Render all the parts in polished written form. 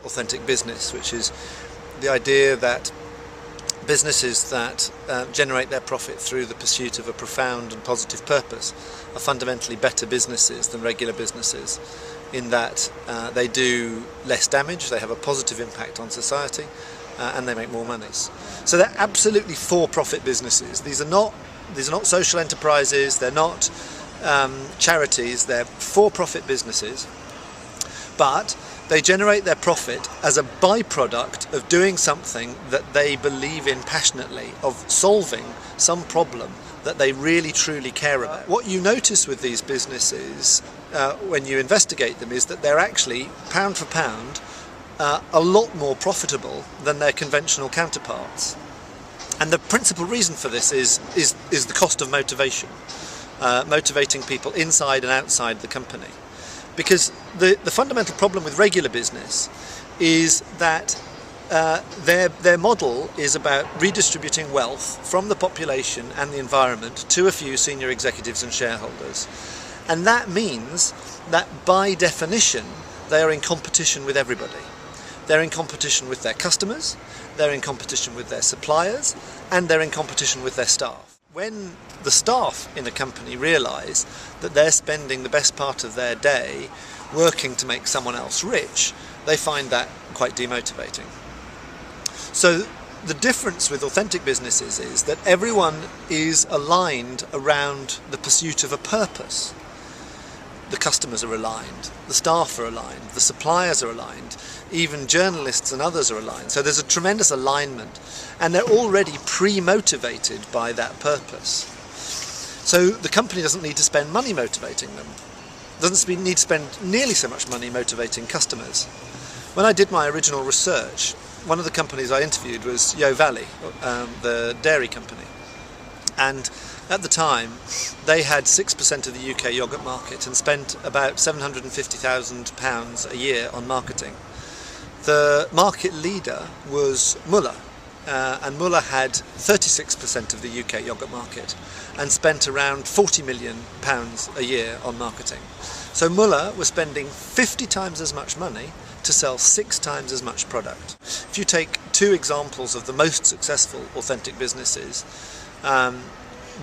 authentic business, which is the idea that businesses that generate their profit through the pursuit of a profound and positive purpose are fundamentally better businesses than regular businesses, in that they do less damage, they have a positive impact on society, and they make more money. So they're absolutely for-profit businesses. These are not social enterprises, they're not charities, they're for-profit businesses, but they generate their profit as a byproduct of doing something that they believe in passionately, of solving some problem that they really truly care about. What you notice with these businesses when you investigate them is that they're actually, pound for pound, a lot more profitable than their conventional counterparts. And the principal reason for this is the cost of motivation, motivating people inside and outside the company. Because the fundamental problem with regular business is that their model is about redistributing wealth from the population and the environment to a few senior executives and shareholders. And that means that by definition they are in competition with everybody. They're in competition with their customers, they're in competition with their suppliers, and they're in competition with their staff. When the staff in a company realise that they're spending the best part of their day working to make someone else rich, they find that quite demotivating. So the difference with authentic businesses is that everyone is aligned around the pursuit of a purpose. The customers are aligned, the staff are aligned, the suppliers are aligned, even journalists and others are aligned. So there's a tremendous alignment, and they're already pre-motivated by that purpose. So the company doesn't need to spend money motivating them, doesn't need to spend nearly so much money motivating customers. When I did my original research, one of the companies I interviewed was Yo Valley, the dairy company, and at the time they had 6% of the UK yoghurt market and spent about £750,000 a year on marketing. The market leader was Muller, and Muller had 36% of the UK yoghurt market and spent around £40 million a year on marketing. So Muller was spending 50 times as much money to sell 6 times as much product. If you take two examples of the most successful authentic businesses,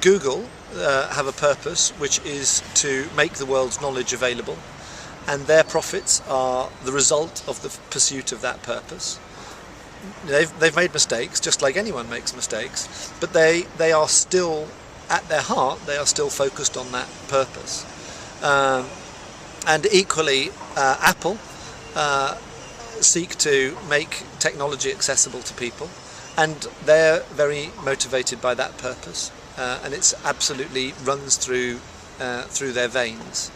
Google have a purpose which is to make the world's knowledge available, and their profits are the result of the pursuit of that purpose. They've made mistakes, just like anyone makes mistakes, but they are still, at their heart, they are still focused on that purpose. And equally, Apple seek to make technology accessible to people, and they're very motivated by that purpose. And it's absolutely runs through their veins,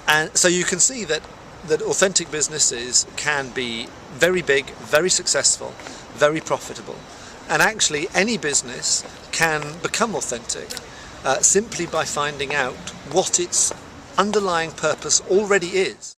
and so you can see that authentic businesses can be very big, very successful, very profitable, and actually any business can become authentic simply by finding out what its underlying purpose already is.